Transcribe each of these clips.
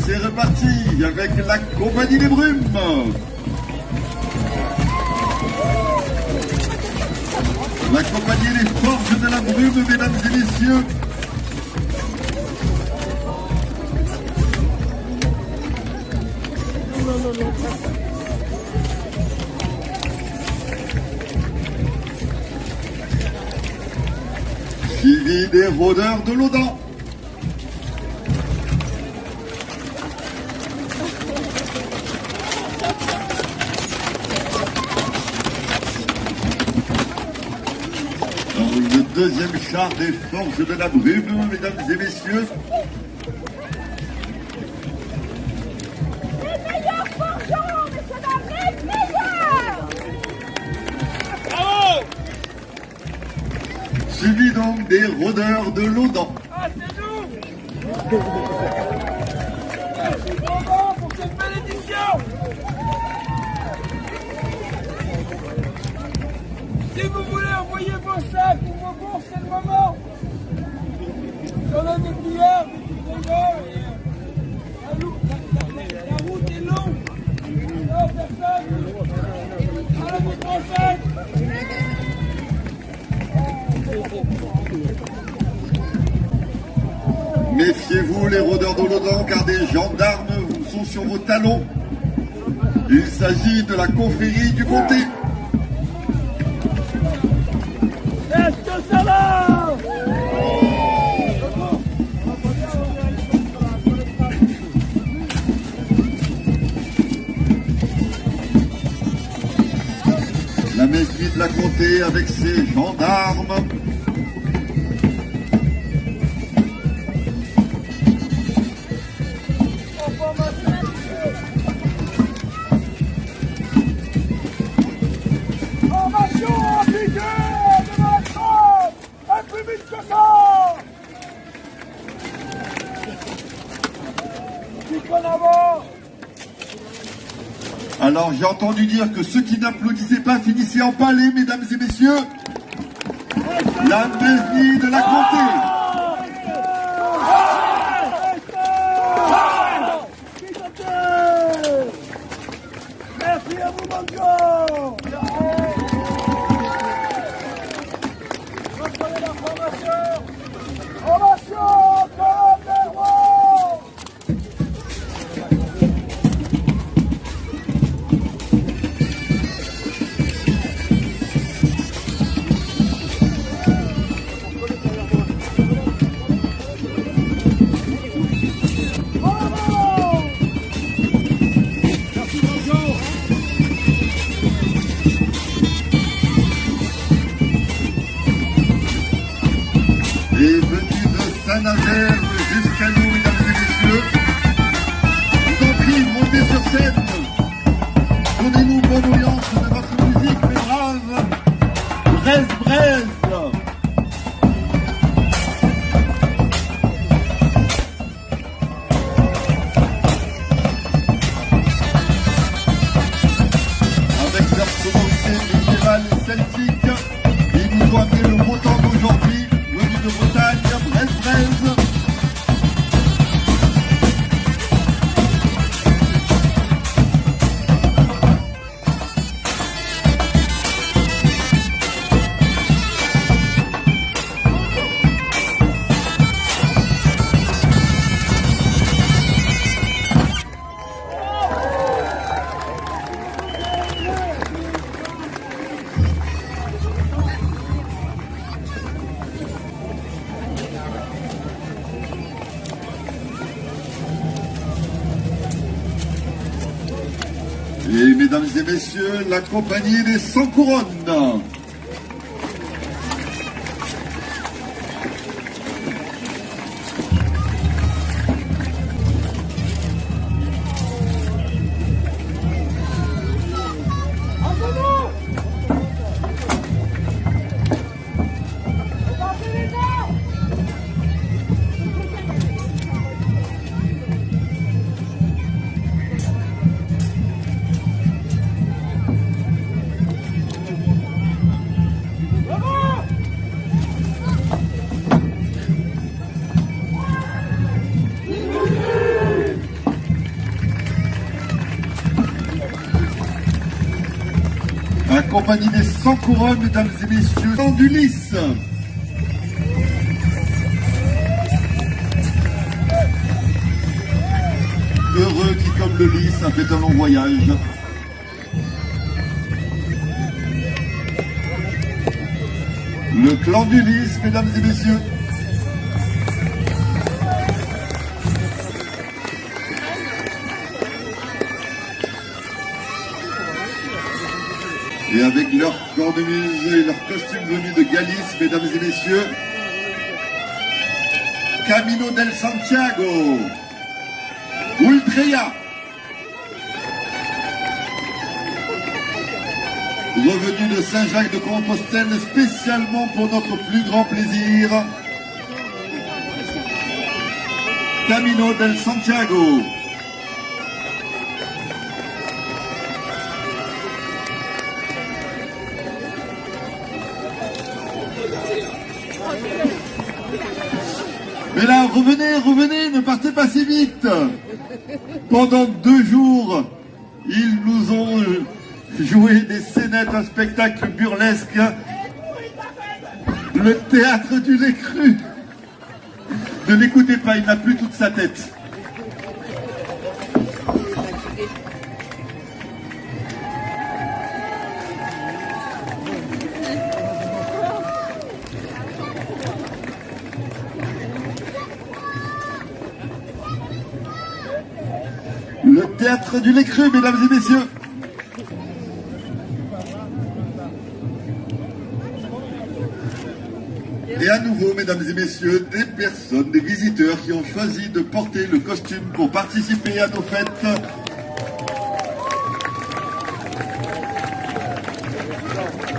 c'est reparti avec la Compagnie des Brumes. La Compagnie des Forges de la Brume, mesdames et messieurs. Suivi des rôdeurs de l'Audan. Le deuxième char des Forges de la Brume, mesdames et messieurs. Les meilleurs forgerons, messieurs, dames, les meilleurs! Bravo! Suivi donc des rôdeurs de l'Audan. Ah, c'est nous! Merci vraiment pour cette belle édition! Si vous voulez envoyer vos sacs ou vos bourses, c'est le moment! On a des billets, des petits la route est longue! Non, personne! À l'année prochaine! Méfiez-vous les rôdeurs de l'Audan car des gendarmes sont sur vos talons. Il s'agit de la confrérie du comté. Est-ce que ça va? La mairie de la comté avec ses gendarmes. Alors j'ai entendu dire que ceux qui n'applaudissaient pas finissaient en palais, mesdames et messieurs. La mairie de la comté. Merci à vous, Mango! Reprenez la formation! Formation comme les rois! Et venu de Saint-Nazaire jusqu'à nous, mesdames et messieurs. Je vous en prie, montez sur scène. Donnez-nous bonne audience de votre musique, mes braves. Braise, braise. Avec leur sonorité médiévale et celtique, ils nous ont amené le beau temps d'aujourd'hui. De Bretagne, Braise. Et mesdames et messieurs, la compagnie des 100 couronnes. compagnie des 100 couronnes, mesdames et messieurs, du Lys. Heureux qui, comme le Lys, a fait un long voyage. Le clan du Lys, mesdames et messieurs. Et avec leur cornemuse et leur costume venu de Galice, mesdames et messieurs, Camino del Santiago, Ultreya, revenu de Saint-Jacques-de-Compostelle spécialement pour notre plus grand plaisir, Camino del Santiago. Mais là, revenez, ne partez pas si vite. Pendant 2 jours, ils nous ont joué des scénettes, un spectacle burlesque, le théâtre du lait cru. Ne l'écoutez pas, il n'a plus toute sa tête. Le théâtre du lait cru, mesdames et messieurs. Et à nouveau, mesdames et messieurs, des personnes, des visiteurs qui ont choisi de porter le costume pour participer à nos fêtes.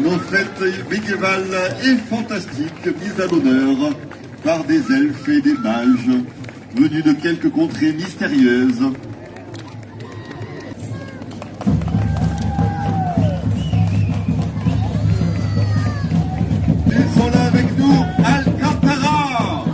Nos fêtes médiévales et fantastiques mises à l'honneur par des elfes et des mages venus de quelques contrées mystérieuses. Ils sont là avec nous, Alcantara.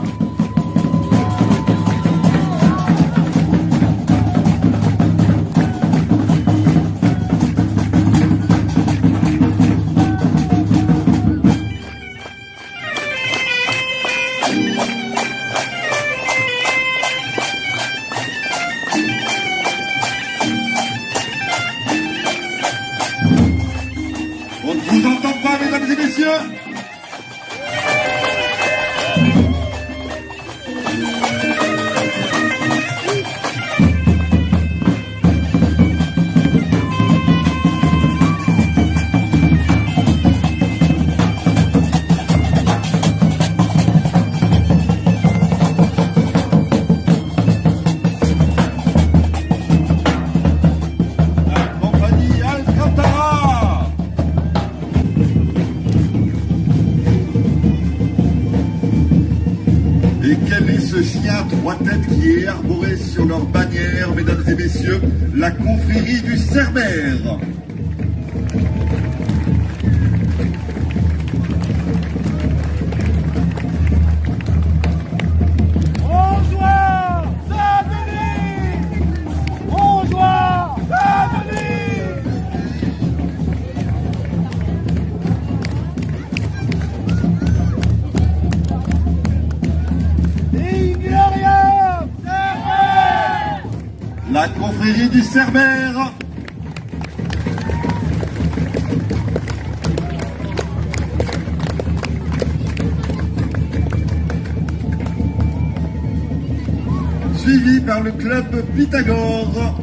On ne vous entend pas, mesdames et messieurs. Compagnie Alcantara. Et quel est ce chien à 3 têtes qui est arboré sur leur bannière, mesdames et messieurs, la confrérie du Cerbère. Bonjour, Saint-Denis! Bonjour, Saint-Denis! Ignoria! Cerbère! La confrérie du Cerbère. Suivi par le club Pythagore,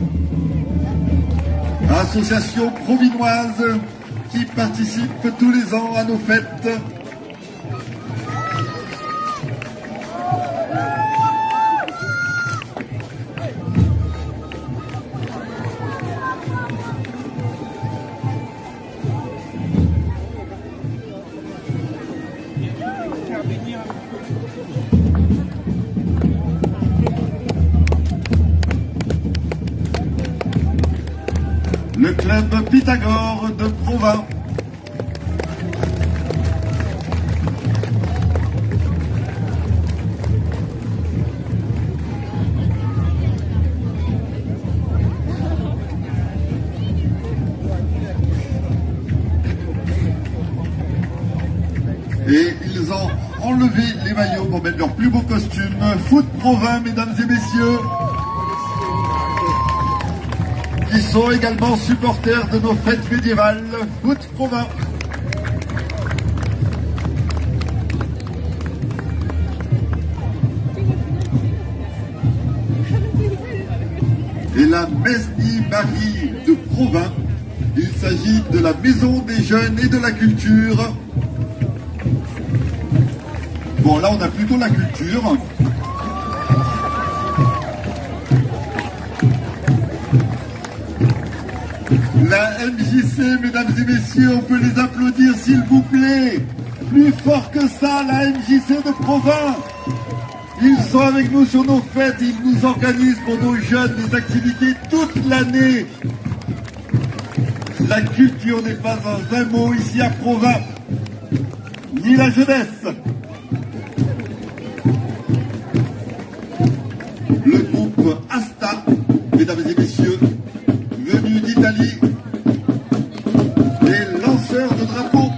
association provinoise qui participe tous les ans à nos fêtes. Le club Pythagore de Provins. mettre leurs plus beaux costumes. Foot Provins, mesdames et messieurs, qui sont également supporters de nos fêtes médiévales. Foot Provins. Et la Mesnie-Marie de Provins. Il s'agit de la Maison des Jeunes et de la Culture. Bon, là, on a plutôt la culture. La MJC, mesdames et messieurs, on peut les applaudir, s'il vous plaît. Plus fort que ça, la MJC de Provins. Ils sont avec nous sur nos fêtes, ils nous organisent pour nos jeunes des activités toute l'année. La culture n'est pas un vain mot ici à Provins, ni la jeunesse. Le groupe Asta, mesdames et messieurs, venu d'Italie, les lanceurs de drapeaux.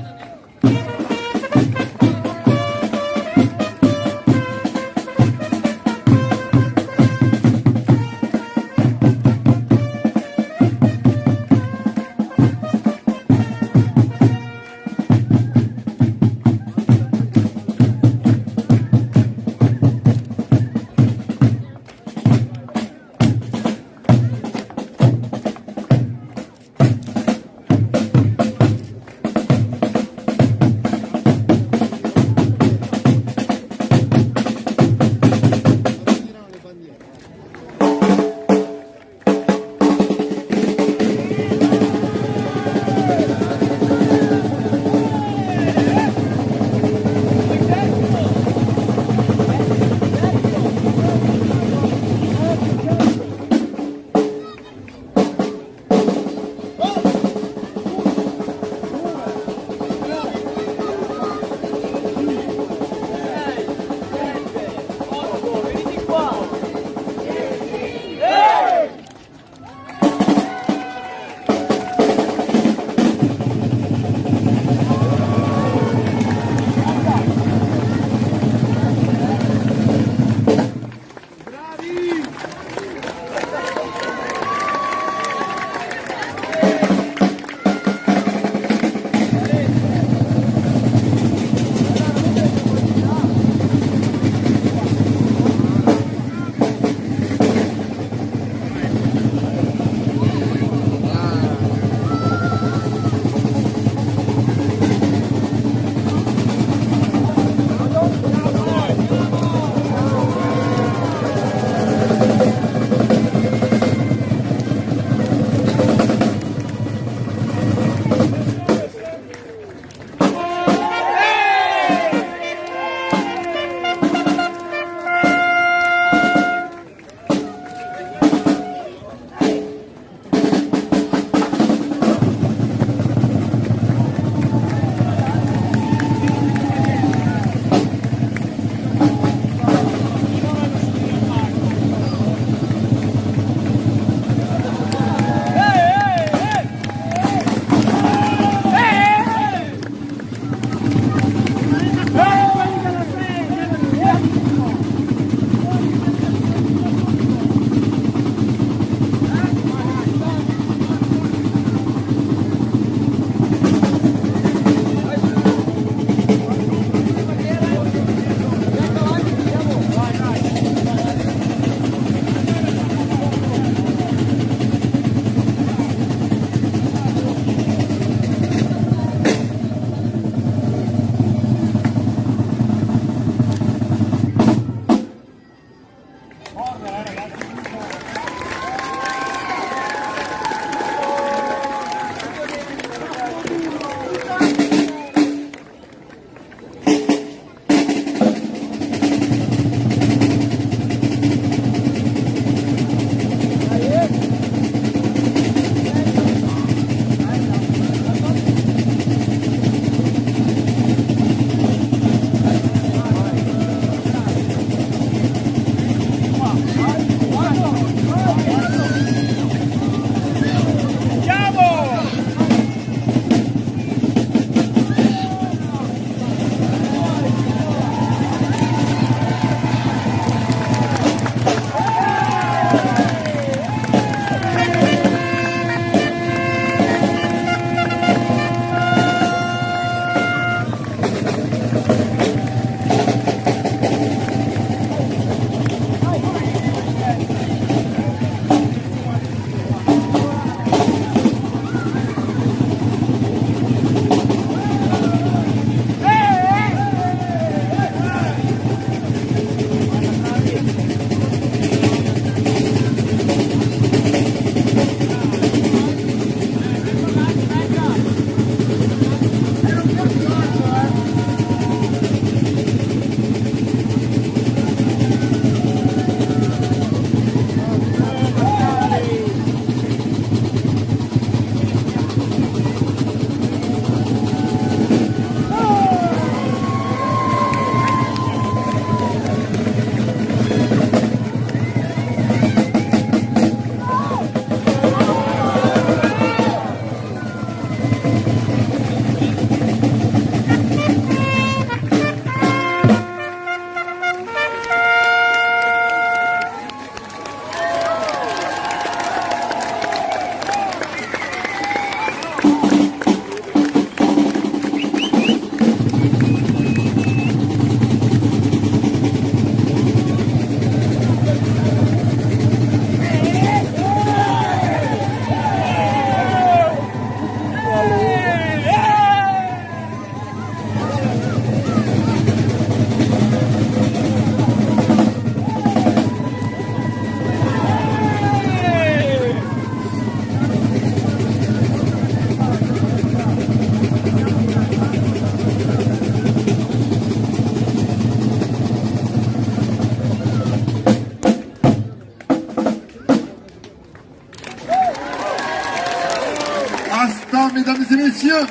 instant, mesdames et messieurs,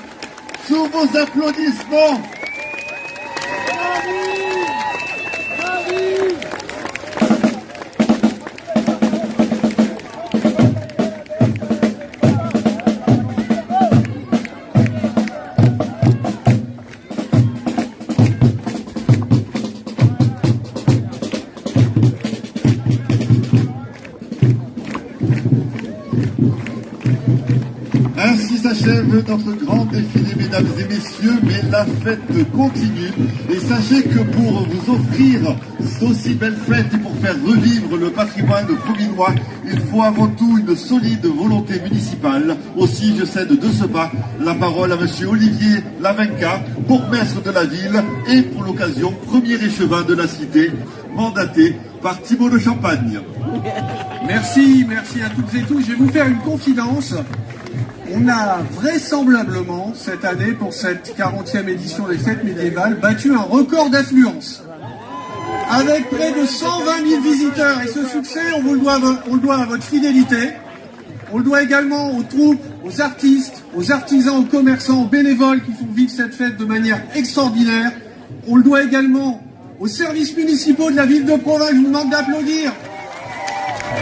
sous vos applaudissements. Ainsi s'achève notre grand défilé, mesdames et messieurs, mais la fête continue. Et sachez que pour vous offrir d'aussi belles fêtes et pour faire revivre le patrimoine cominois, il faut avant tout une solide volonté municipale. Aussi, je cède de ce pas la parole à monsieur Olivier Lavenca, bourgmestre de la ville et pour l'occasion, premier échevin de la cité, mandaté par Thibault de Champagne. Merci à toutes et tous. Je vais vous faire une confidence. On a vraisemblablement, cette année, pour cette 40e édition des fêtes médiévales, battu un record d'affluence. Avec près de 120 000 visiteurs. Et ce succès, on le doit à votre fidélité. On le doit également aux troupes, aux artistes, aux artisans, aux commerçants, aux bénévoles qui font vivre cette fête de manière extraordinaire. On le doit également aux services municipaux de la ville de Provins. Je vous demande d'applaudir.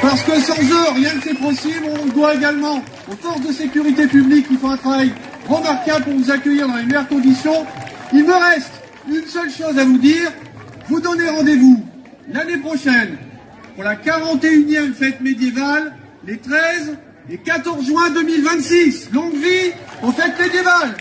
Parce que sans eux, rien ne c'est possible. On le doit également aux forces de sécurité publique qui font un travail remarquable pour vous accueillir dans les meilleures conditions. Il me reste une seule chose à vous dire. Vous donnez rendez-vous l'année prochaine pour la 41e fête médiévale, les 13 et 14 juin 2026. Longue vie aux fêtes médiévales.